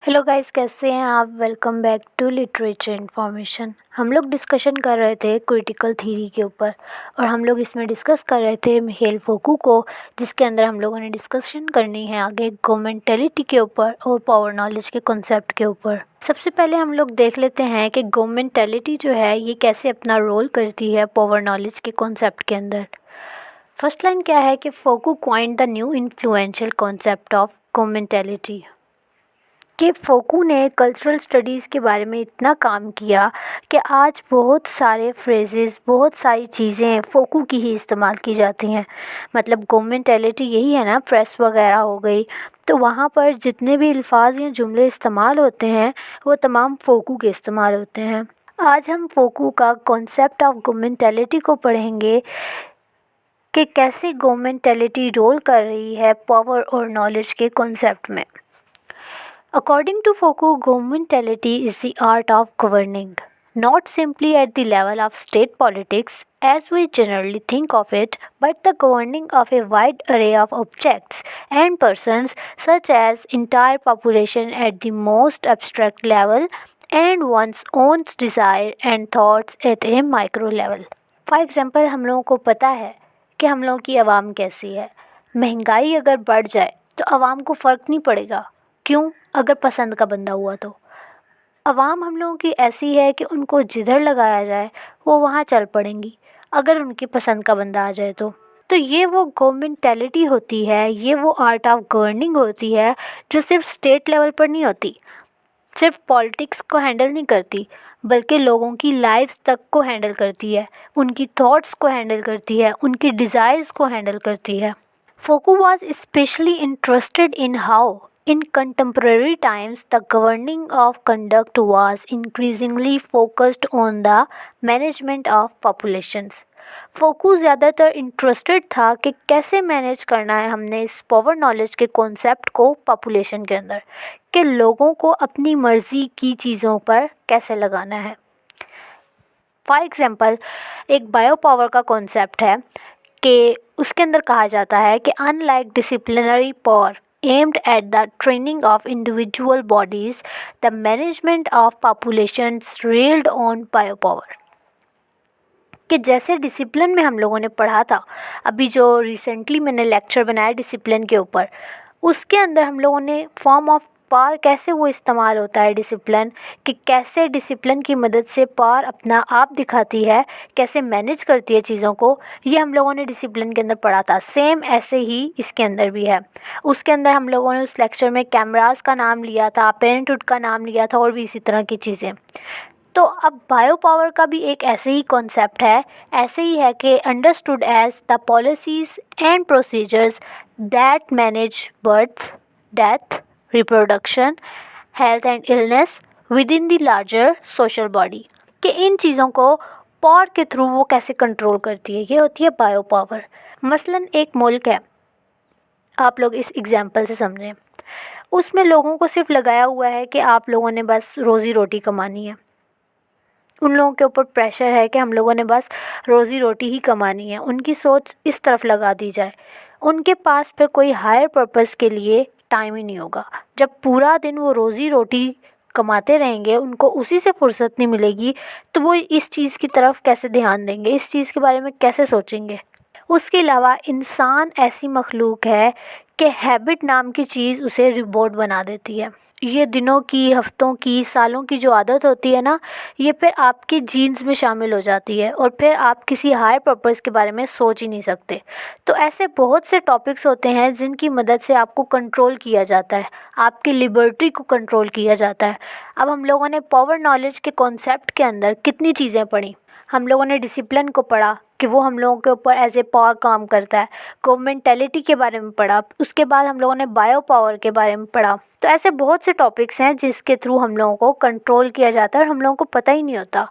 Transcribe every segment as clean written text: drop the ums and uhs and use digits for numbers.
Hello guys, कैसे हैं आप। Welcome back to literature information. हम लोग डिस्कशन कर रहे थे क्रिटिकल थ्योरी के ऊपर और हम लोग इसमें डिस्कस कर रहे थे मिहाइल फोकू को, जिसके अंदर हम लोगों ने डिस्कशन करनी है आगे गवर्नमेंटलिटी के ऊपर और पावर नॉलेज के कॉन्सेप्ट के ऊपर। सबसे पहले हम लोग देख लेते हैं कि गवर्नमेंटलिटी जो है ये कैसे अपना रोल करती है पावर नॉलेज के कॉन्सेप्ट के अंदर। फर्स्ट लाइन क्या है कि Foucault coined the new influential concept of governmentality. कि फोकू ने कल्चरल स्टडीज़ के बारे में इतना काम किया कि आज बहुत सारे फ्रेजेस, बहुत सारी चीज़ें फ़ोकू की ही इस्तेमाल की जाती हैं। मतलब गवर्नमेंटलिटी यही है ना, प्रेस वगैरह हो गई, तो वहाँ पर जितने भी अल्फाज या जुमले इस्तेमाल होते हैं वो तमाम फ़ोकू के इस्तेमाल होते हैं। आज हम फ़ोकू का कॉन्सेप्ट ऑफ गवर्नमेंटलिटी को पढ़ेंगे कि कैसे गवर्नमेंटलिटी रोल कर रही है पावर और नॉलेज के कॉन्सेप्ट में। According to Foucault, governmentality is the art of governing, not simply at the level of state politics as we generally think of it, but the governing of a wide array of objects and persons, such as entire population at the most abstract level and one's own desire and thoughts at a micro level. For example, हम लोगों को पता है कि हम लोगों की आवाम कैसी है। महंगाई अगर बढ़ जाए तो आवाम को फ़र्क नहीं पड़ेगा। क्यों? अगर पसंद का बंदा हुआ तो। अवाम हम लोगों की ऐसी है कि उनको जिधर लगाया जाए वो वहाँ चल पड़ेंगी अगर उनकी पसंद का बंदा आ जाए तो ये वो गवर्नमेंटलिटी होती है, ये वो आर्ट ऑफ गवर्निंग होती है जो सिर्फ स्टेट लेवल पर नहीं होती, सिर्फ पॉलिटिक्स को हैंडल नहीं करती, बल्कि लोगों की लाइफ्स तक को हैंडल करती है, उनकी थॉट्स को हैंडल करती है, उनकी डिज़ायर्स को हैंडल करती है। Foucault was specially interested in how in contemporary times the governing of conduct was increasingly focused on the management of populations. फोकू ज़्यादातर इंटरेस्टेड था कि कैसे मैनेज करना है हमने इस पावर नॉलेज के कॉन्सेप्ट को पॉपुलेशन के अंदर, कि लोगों को अपनी मर्ज़ी की चीज़ों पर कैसे लगाना है। फॉर एग्ज़ाम्पल, एक बायो पावर का कॉन्सेप्ट है कि उसके अंदर कहा जाता है कि unlike disciplinary power aimed at the training of individual bodies, the management of populations relied on biopower. कि जैसे डिसिप्लिन में हम लोगों ने पढ़ा था, अभी जो रिसेंटली मैंने लेक्चर बनाया डिसिप्लिन के ऊपर, उसके अंदर हम लोगों ने फॉर्म ऑफ पावर कैसे वो इस्तेमाल होता है डिसिप्लिन, कि कैसे डिसिप्लिन की मदद से पावर अपना आप दिखाती है, कैसे मैनेज करती है चीज़ों को, ये हम लोगों ने डिसिप्लिन के अंदर पढ़ा था। सेम ऐसे ही इसके अंदर भी है। उसके अंदर हम लोगों ने उस लेक्चर में कैमरास का नाम लिया था, पेरेंटहुड का नाम लिया था और भी इसी तरह की चीज़ें। तो अब बायो पावर का भी एक ऐसे ही कॉन्सेप्ट है, ऐसे ही है कि understood as the policies and procedures that manage birth, death, reproduction, health and illness within the larger social body, कि इन चीज़ों को पावर के थ्रू वो कैसे कंट्रोल करती है, ये होती है बायो पावर। मसलन एक मुल्क है, आप लोग इस एग्जांपल से समझें, उसमें लोगों को सिर्फ लगाया हुआ है कि आप लोगों ने बस रोज़ी रोटी कमानी है। उन लोगों के ऊपर प्रेशर है कि हम लोगों ने बस रोज़ी रोटी ही कमानी है, उनकी सोच इस तरफ लगा दी जाए। उनके पास फिर कोई हायर पर्पस के लिए टाइम ही नहीं होगा। जब पूरा दिन वो रोज़ी रोटी कमाते रहेंगे, उनको उसी से फुर्सत नहीं मिलेगी, तो वो इस चीज़ की तरफ कैसे ध्यान देंगे, इस चीज़ के बारे में कैसे सोचेंगे। उसके अलावा इंसान ऐसी मखलूक है कि हैबिट नाम की चीज़ उसे रिवॉर्ड बना देती है। ये दिनों की, हफ्तों की, सालों की जो आदत होती है ना, ये फिर आपके जीन्स में शामिल हो जाती है और फिर आप किसी हायर पर्पस के बारे में सोच ही नहीं सकते। तो ऐसे बहुत से टॉपिक्स होते हैं जिनकी मदद से आपको कंट्रोल किया जाता है, आपकी लिबर्टी को कंट्रोल किया जाता है। अब हम लोगों ने पावर नॉलेज के कॉन्सेप्ट के अंदर कितनी चीज़ें पढ़ी। हम लोगों ने डिसिप्लिन को पढ़ा कि वो हम लोगों के ऊपर एज ए पावर काम करता है, गवर्नमेंटलिटी के बारे में पढ़ा, उसके बाद हम लोगों ने बायो पावर के बारे में पढ़ा। तो ऐसे बहुत से टॉपिक्स हैं जिसके थ्रू हम लोगों को कंट्रोल किया जाता है और हम लोगों को पता ही नहीं होता।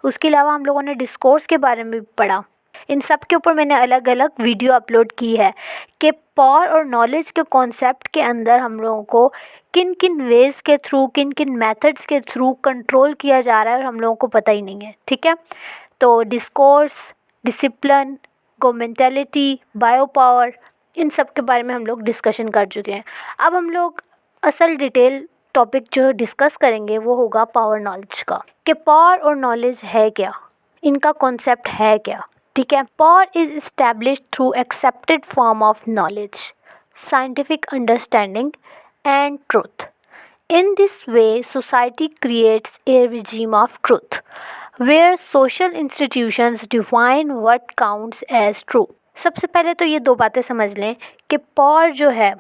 उसके अलावा हम लोगों ने डिस्कोर्स के बारे में भी पढ़ा। इन सब के ऊपर मैंने अलग अलग वीडियो अपलोड की है कि पावर और नॉलेज के कॉन्सेप्ट के अंदर हम लोगों को किन किन वेज़ के थ्रू, किन किन मेथड्स के थ्रू कंट्रोल किया जा रहा है और हम लोगों को पता ही नहीं है। ठीक है, तो डिस्कोर्स, डिसिप्लिन, गवर्नमेंटलिटी, बायो पावर, इन सब के बारे में हम लोग डिस्कशन कर चुके हैं। अब हम लोग असल डिटेल टॉपिक जो डिस्कस करेंगे वो होगा पावर नॉलेज का, कि पावर और नॉलेज है क्या, इनका कॉन्सेप्ट है क्या। ठीक है, power is established through accepted form of knowledge, scientific understanding and truth. In this way, society creates a regime of truth, where social institutions define what counts as true. सबसे पहले तो ये दो बातें समझ लें कि पावर जो है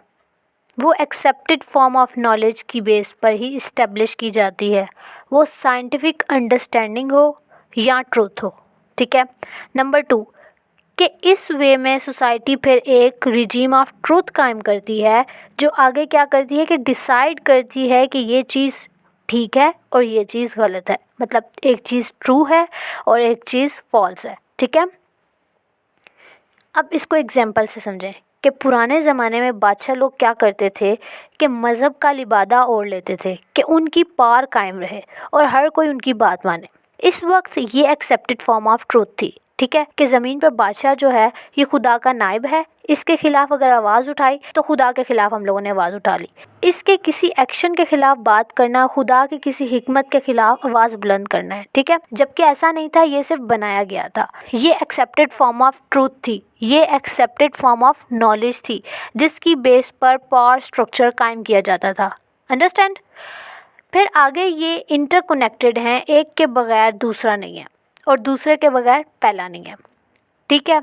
वो एक्सेप्टेड फॉर्म ऑफ नॉलेज की बेस पर ही इस्टेब्लिश की जाती है, वो साइंटिफिक अंडरस्टैंडिंग हो या ट्रूथ हो। ठीक है। नंबर 2, कि इस वे में सोसाइटी फिर एक रिजीम ऑफ ट्रूथ कायम करती है, जो आगे क्या करती है कि डिसाइड करती है कि ये चीज़ ठीक है और ये चीज़ गलत है, मतलब एक चीज़ ट्रू है और एक चीज़ फॉल्स है। ठीक है। अब इसको एग्जांपल से समझें कि पुराने ज़माने में बादशाह लोग क्या करते थे कि मज़हब का लिबादा ओढ़ लेते थे कि उनकी पावर कायम रहे और हर कोई उनकी बात माने। इस वक्त ये एक्सेप्टेड फॉर्म ऑफ ट्रूथ थी। ठीक है, कि ज़मीन पर बादशाह जो है ये खुदा का नायब है, इसके खिलाफ अगर आवाज़ उठाई तो खुदा के खिलाफ हम लोगों ने आवाज़ उठा ली। इसके किसी एक्शन के खिलाफ बात करना खुदा की किसी हिकमत के खिलाफ आवाज़ बुलंद करना है। ठीक है, जबकि ऐसा नहीं था, ये सिर्फ बनाया गया था। ये एक्सेप्टेड फॉर्म ऑफ ट्रूथ थी, ये एक्सेप्टेड फॉर्म ऑफ नॉलेज थी, जिसकी बेस पर पावर स्ट्रक्चर कायम किया जाता था। अंडरस्टैंड। फिर आगे ये इंटरकनेक्टेड हैं, एक के बगैर दूसरा नहीं है और दूसरे के बगैर पहला नहीं है। ठीक है।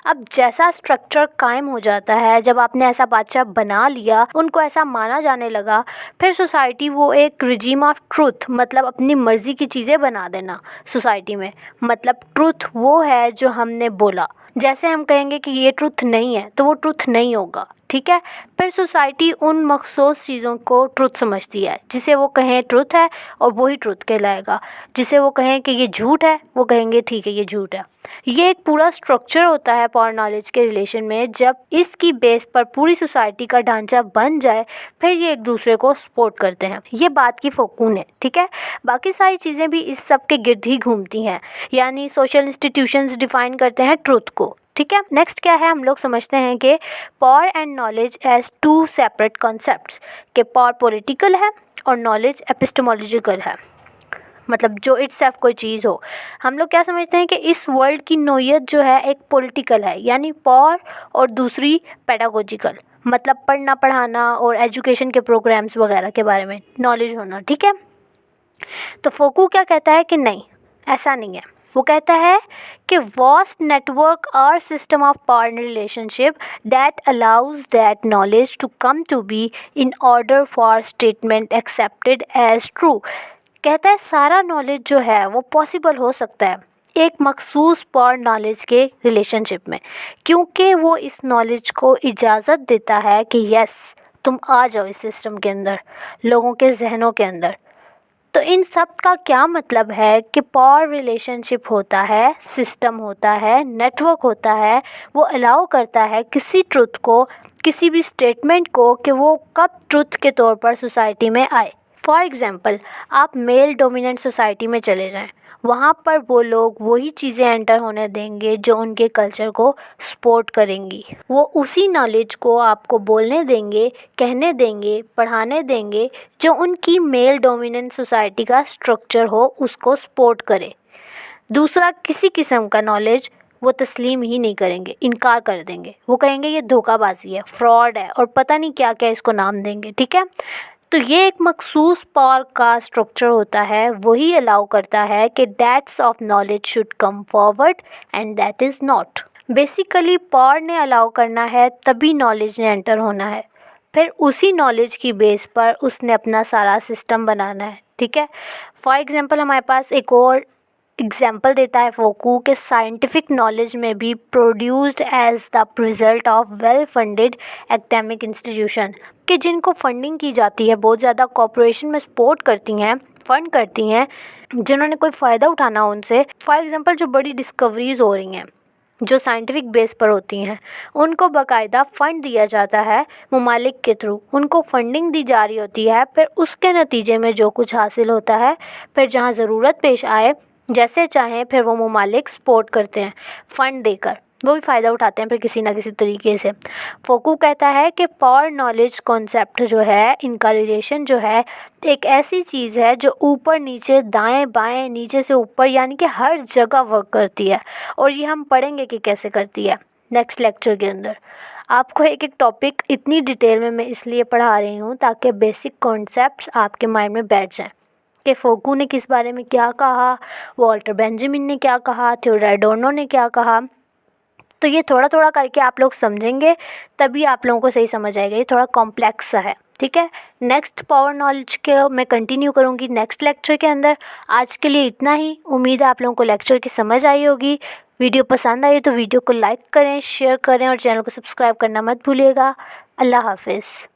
अब जैसा स्ट्रक्चर कायम हो जाता है, जब आपने ऐसा बादशाह बना लिया, उनको ऐसा माना जाने लगा, फिर सोसाइटी वो एक रिजीम ऑफ ट्रूथ, मतलब अपनी मर्ज़ी की चीज़ें बना देना सोसाइटी में। मतलब ट्रूथ वो है जो हमने बोला, जैसे हम कहेंगे कि ये ट्रूथ नहीं है तो वो ट्रूथ नहीं होगा। ठीक है। फिर सोसाइटी उन मखसूस चीज़ों को ट्रूथ समझती है, जिसे वो कहें ट्रूथ है और वही ट्रूथ कहलाएगा। जिसे वो कहें कि ये झूठ है, वो कहेंगे ठीक है ये झूठ है। ये एक पूरा स्ट्रक्चर होता है पावर नॉलेज के रिलेशन में। जब इसकी बेस पर पूरी सोसाइटी का ढांचा बन जाए, फिर ये एक दूसरे को सपोर्ट करते हैं। ये बात की फोकून है। ठीक है। बाकी सारी चीज़ें भी इस सब के गिर्द ही घूमती हैं, यानी सोशल इंस्टीट्यूशंस डिफाइन करते हैं ट्रूथ को। ठीक है। नेक्स्ट क्या है, हम लोग समझते हैं कि power and knowledge as two separate concepts, कि पावर पॉलिटिकल है और नॉलेज एपिस्टेमोलॉजिकल है, मतलब जो इट्सेल्फ कोई चीज़ हो। हम लोग क्या समझते हैं कि इस वर्ल्ड की नोयत जो है एक पॉलिटिकल है, यानी पावर, और दूसरी पेडागोजिकल, मतलब पढ़ना पढ़ाना और एजुकेशन के प्रोग्राम्स वगैरह के बारे में नॉलेज होना। ठीक है। तो फोकू क्या कहता है कि नहीं, ऐसा नहीं है। वो कहता है कि वास्ट नेटवर्क और system of power relationship that allows that knowledge to come to be in order for statement accepted as true. कहता है सारा नॉलेज जो है वो पॉसिबल हो सकता है एक मखसूस पावर नॉलेज के रिलेशनशिप में, क्योंकि वो इस नॉलेज को इजाज़त देता है कि यस तुम आ जाओ इस सिस्टम के अंदर, लोगों के जहनों के अंदर। तो इन सब का क्या मतलब है कि पावर रिलेशनशिप होता है, सिस्टम होता है, नेटवर्क होता है, वो अलाउ करता है किसी ट्रुथ को, किसी भी स्टेटमेंट को, कि वो कब ट्रुथ के तौर पर सोसाइटी में आए। फॉर एग्ज़ाम्पल, आप मेल डोमिनेंट सोसाइटी में चले जाएं, वहाँ पर वो लोग वही चीज़ें एंटर होने देंगे जो उनके कल्चर को सपोर्ट करेंगी। वो उसी नॉलेज को आपको बोलने देंगे, कहने देंगे, पढ़ाने देंगे जो उनकी मेल डोमिनेंट सोसाइटी का स्ट्रक्चर हो, उसको सपोर्ट करे। दूसरा किसी किस्म का नॉलेज वो तस्लीम ही नहीं करेंगे, इनकार कर देंगे। वो कहेंगे ये धोखाबाजी है, फ्रॉड है, और पता नहीं क्या क्या इसको नाम देंगे। ठीक है। तो ये एक मखसूस पावर का स्ट्रक्चर होता है, वही अलाउ करता है कि dates of knowledge should come forward and that is not. Basically power ने अलाउ करना है, तभी नॉलेज ने एंटर होना है, फिर उसी नॉलेज की बेस पर उसने अपना सारा सिस्टम बनाना है। ठीक है। फॉर एग्ज़ाम्पल, हमारे पास एक और एग्जाम्पल देता है फोकू के साइंटिफिक नॉलेज में भी produced as the result of well funded academic institution, कि जिनको फंडिंग की जाती है, बहुत ज़्यादा कॉर्पोरेशन में सपोर्ट करती हैं, फंड करती हैं, जिन्होंने कोई फ़ायदा उठाना हो उनसे। फॉर एग्ज़ाम्पल, जो बड़ी डिस्कवरीज़ हो रही हैं जो साइंटिफिक बेस पर होती हैं, उनको बाकायदा फ़ंड दिया जाता है ममालिक के थ्रू, उनको फंडिंग दी जा रही होती है। फिर उसके नतीजे में जो कुछ हासिल होता है, फिर जहाँ ज़रूरत पेश आए, जैसे चाहें, फिर वो ममालिक सपोर्ट करते हैं फ़ंड देकर। वो भी फ़ायदा उठाते हैं फिर किसी ना किसी तरीके से। फोकू कहता है कि पावर नॉलेज कॉन्सेप्ट जो है, इनका रिलेशन जो है एक ऐसी चीज़ है जो ऊपर नीचे दाएं बाएं नीचे से ऊपर यानी कि हर जगह वर्क करती है, और ये हम पढ़ेंगे कि कैसे करती है नेक्स्ट लेक्चर के अंदर। आपको एक एक टॉपिक इतनी डिटेल में मैं इसलिए पढ़ा रही हूँ ताकि बेसिक कॉन्सेप्ट्स आपके माइंड में बैठ जाएं कि फोकू ने किस बारे में क्या कहा, वॉल्टर बेंजामिन ने क्या कहा, थियोडोर एडोर्नो ने क्या कहा। तो ये थोड़ा थोड़ा करके आप लोग समझेंगे तभी आप लोगों को सही समझ आएगा। ये थोड़ा कॉम्प्लेक्स सा है, ठीक है। नेक्स्ट पावर नॉलेज के मैं कंटिन्यू करूँगी नेक्स्ट लेक्चर के अंदर। आज के लिए इतना ही। उम्मीद है आप लोगों को लेक्चर की समझ आई होगी। वीडियो पसंद आई तो वीडियो को लाइक करें, शेयर करें और चैनल को सब्सक्राइब करना मत भूलिएगा। अल्लाह हाफिज़।